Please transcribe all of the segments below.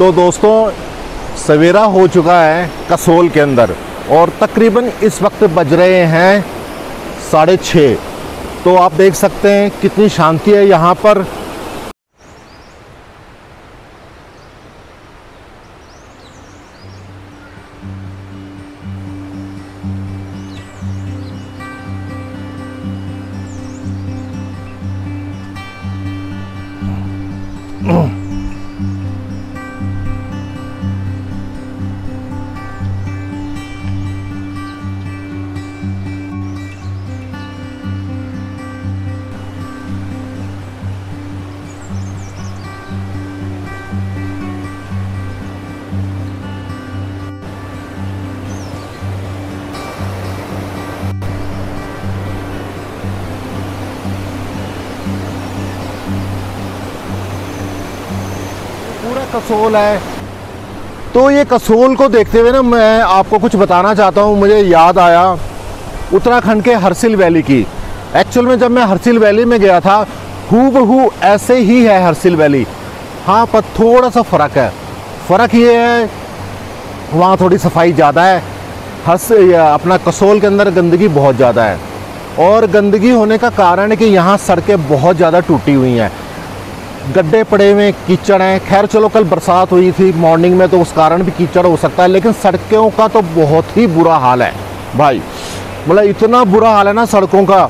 तो दोस्तों सवेरा हो चुका है कसोल के अंदर और तकरीबन इस वक्त बज रहे हैं 6:30। तो आप देख सकते हैं कितनी शांति है यहाँ पर। पूरा कसोल है। तो ये कसोल को देखते हुए ना मैं आपको कुछ बताना चाहता हूँ। मुझे याद आया उत्तराखंड के हरसिल वैली की। एक्चुअल में जब मैं हरसिल वैली में गया था हूबहू ऐसे ही है हरसिल वैली। हाँ पर थोड़ा सा फ़र्क है। फ़र्क ये है वहाँ थोड़ी सफाई ज़्यादा है। अपना कसोल के अंदर गंदगी बहुत ज़्यादा है और गंदगी होने का कारण है कि यहाँ सड़कें बहुत ज़्यादा टूटी हुई हैं, गड्ढे पड़े हुए, कीचड़ हैं। खैर चलो कल बरसात हुई थी मॉर्निंग में तो उस कारण भी कीचड़ हो सकता है, लेकिन सड़कों का तो बहुत ही बुरा हाल है भाई। मतलब इतना बुरा हाल है ना सड़कों का,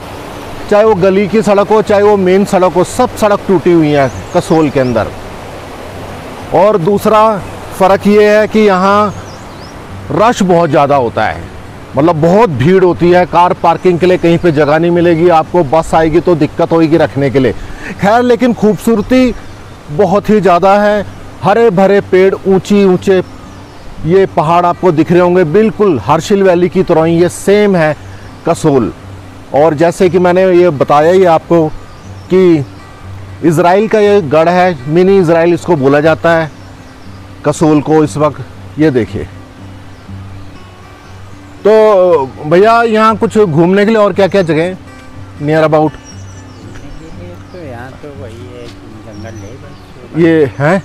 चाहे वो गली की सड़क हो चाहे वो मेन सड़क हो, सब सड़क टूटी हुई है कसोल के अंदर। और दूसरा फ़र्क ये है कि यहाँ रश बहुत ज़्यादा होता है, मतलब बहुत भीड़ होती है। कार पार्किंग के लिए कहीं पे जगह नहीं मिलेगी आपको, बस आएगी तो दिक्कत होगी रखने के लिए। खैर लेकिन खूबसूरती बहुत ही ज़्यादा है। हरे भरे पेड़, ऊंची ऊंचे ये पहाड़ आपको दिख रहे होंगे, बिल्कुल हरसिल वैली की तरह ही ये सेम है कसोल। और जैसे कि मैंने ये बताया ही आपको कि इज़राइल का ये गढ़ है, मिनी इज़राइल इसको बोला जाता है कसोल को इस वक्त। ये देखिए। तो भैया यहाँ कुछ घूमने के लिए और क्या क्या जगह है नियर अबाउट? तो यहाँ तो वही है जंगल है बस। ये हैं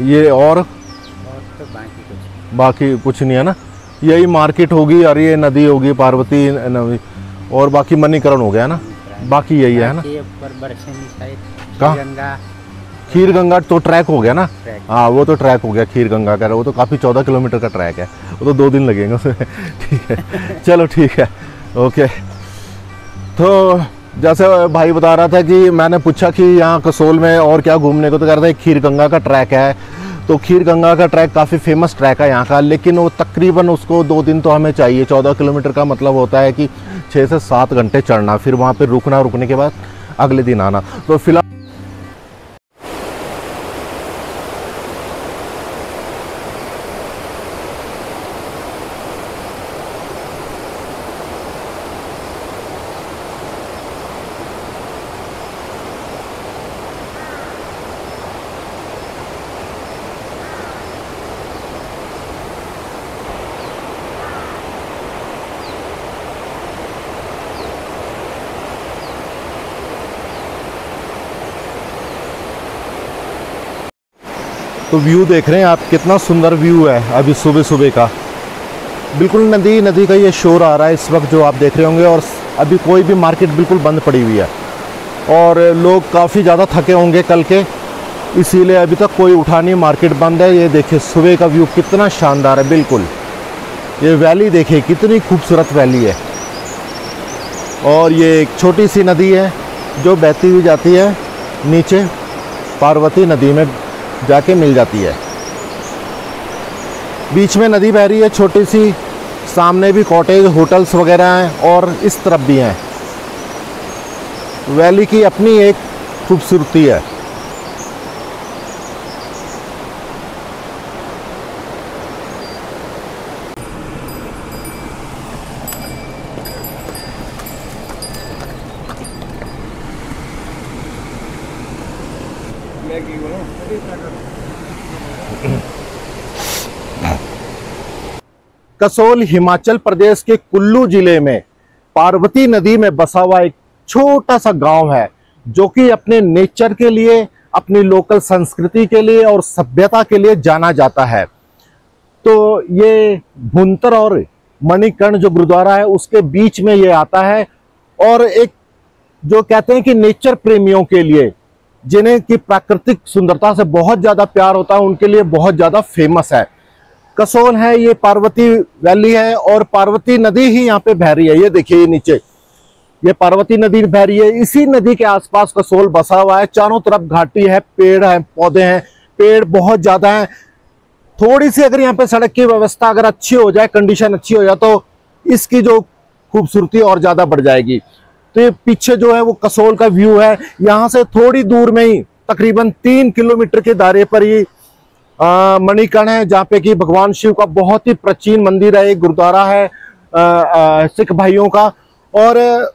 ये और तो बाकी कुछ नहीं है ना। यही मार्केट होगी और ये नदी होगी पार्वती नदी, और बाकी मणिकरण हो गया ना, बाकी यही है ना। कहाँ? खीर गंगा तो ट्रैक हो गया ना। हाँ वो तो ट्रैक हो गया खीर गंगा का, वो तो काफ़ी 14 किलोमीटर का ट्रैक है, वो तो 2 दिन लगेंगे उसमें। ठीक है चलो ठीक है ओके। तो जैसे भाई बता रहा था कि मैंने पूछा कि यहाँ कसोल में और क्या घूमने को, तो कह रहा था खीर गंगा का ट्रैक है। तो खीर गंगा का ट्रैक काफ़ी फेमस ट्रैक है यहाँ का, लेकिन वो तकरीबन उसको 2 दिन तो हमें चाहिए। 14 किलोमीटर का मतलब होता है कि 6 से 7 घंटे चढ़ना, फिर वहाँ पर रुकना, रुकने के बाद अगले दिन आना। तो फिलहाल तो व्यू देख रहे हैं आप, कितना सुंदर व्यू है अभी सुबह सुबह का। बिल्कुल नदी का ये शोर आ रहा है इस वक्त जो आप देख रहे होंगे। और अभी कोई भी मार्केट बिल्कुल बंद पड़ी हुई है और लोग काफ़ी ज़्यादा थके होंगे कल के, इसीलिए अभी तक कोई उठा नहीं, मार्केट बंद है। ये देखिए सुबह का व्यू कितना शानदार है। बिल्कुल ये वैली देखिए कितनी खूबसूरत वैली है। और ये एक छोटी सी नदी है जो बहती हुई जाती है नीचे, पार्वती नदी में जाके मिल जाती है। बीच में नदी बह रही है छोटी सी, सामने भी कॉटेज होटल्स वगैरह हैं और इस तरफ भी हैं। वैली की अपनी एक खूबसूरती है। कसोल हिमाचल प्रदेश के कुल्लू जिले में पार्वती नदी में बसा हुआ एक छोटा सा गांव है जो कि अपने नेचर के लिए, अपनी लोकल संस्कृति के लिए और सभ्यता के लिए जाना जाता है। तो ये भुंतर और मणिकर्ण जो गुरुद्वारा है उसके बीच में ये आता है, और एक जो कहते हैं कि नेचर प्रेमियों के लिए, जिन्हें की प्राकृतिक सुंदरता से बहुत ज्यादा प्यार होता है, उनके लिए बहुत ज्यादा फेमस है। कसोल है ये पार्वती वैली है, और पार्वती नदी ही यहाँ पे बह रही है। ये देखिए, ये नीचे ये पार्वती नदी बह रही है। इसी नदी के आसपास कसोल बसा हुआ है। चारों तरफ घाटी है, पेड़ है, पौधे हैं, पेड़ बहुत ज्यादा हैं। थोड़ी सी अगर यहाँ पे सड़क की व्यवस्था अगर अच्छी हो जाए, कंडीशन अच्छी हो जाए, तो इसकी जो खूबसूरती और ज्यादा बढ़ जाएगी। तो ये पीछे जो है वो कसोल का व्यू है। यहाँ से थोड़ी दूर में ही तकरीबन 3 किलोमीटर के दायरे पर ही मणिकर्ण है, जहाँ पे कि भगवान शिव का बहुत ही प्राचीन मंदिर है, एक गुरुद्वारा है सिख भाइयों का। और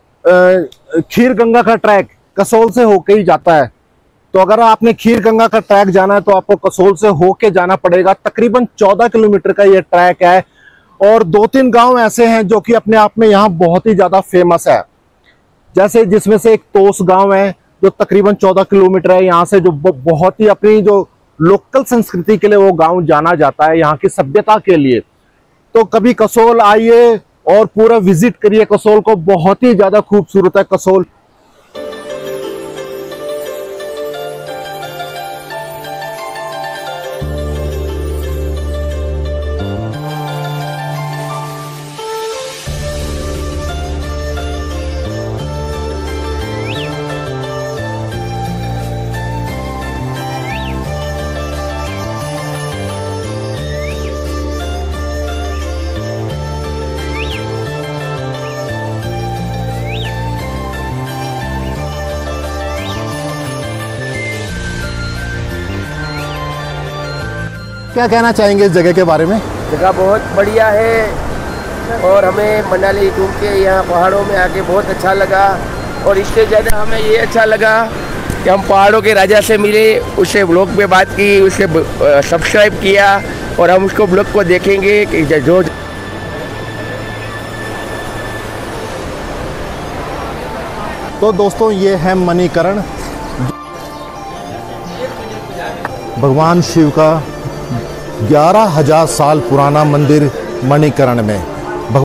खीर गंगा का ट्रैक कसोल से होके ही जाता है। तो अगर आपने खीर गंगा का ट्रैक जाना है तो आपको कसोल से होके जाना पड़ेगा। तकरीबन 14 किलोमीटर का ये ट्रैक है, और 2-3 गांव ऐसे हैं जो कि अपने आप में यहाँ बहुत ही ज्यादा फेमस है। जैसे जिसमें से एक तोस गांव है जो तकरीबन 14 किलोमीटर है यहाँ से, जो बहुत ही अपनी जो लोकल संस्कृति के लिए वो गांव जाना जाता है, यहाँ की सभ्यता के लिए। तो कभी कसोल आइए और पूरा विजिट करिए कसोल को, बहुत ही ज्यादा खूबसूरत है कसोल। क्या कहना चाहेंगे इस जगह के बारे में? जगह बहुत बढ़िया है, और हमें मनाली घूम के यहाँ पहाड़ों में आके बहुत अच्छा लगा। और इससे ज़्यादा हमें ये अच्छा लगा कि हम पहाड़ों के राजा से मिले, उससे ब्लॉग में बात की, उससे सब्सक्राइब किया, और हम उसको ब्लॉग को देखेंगे कि जो तो दोस्तों ये है मणिकर्ण, भगवान शिव का 11,000 साल पुराना मंदिर मणिकर्ण में।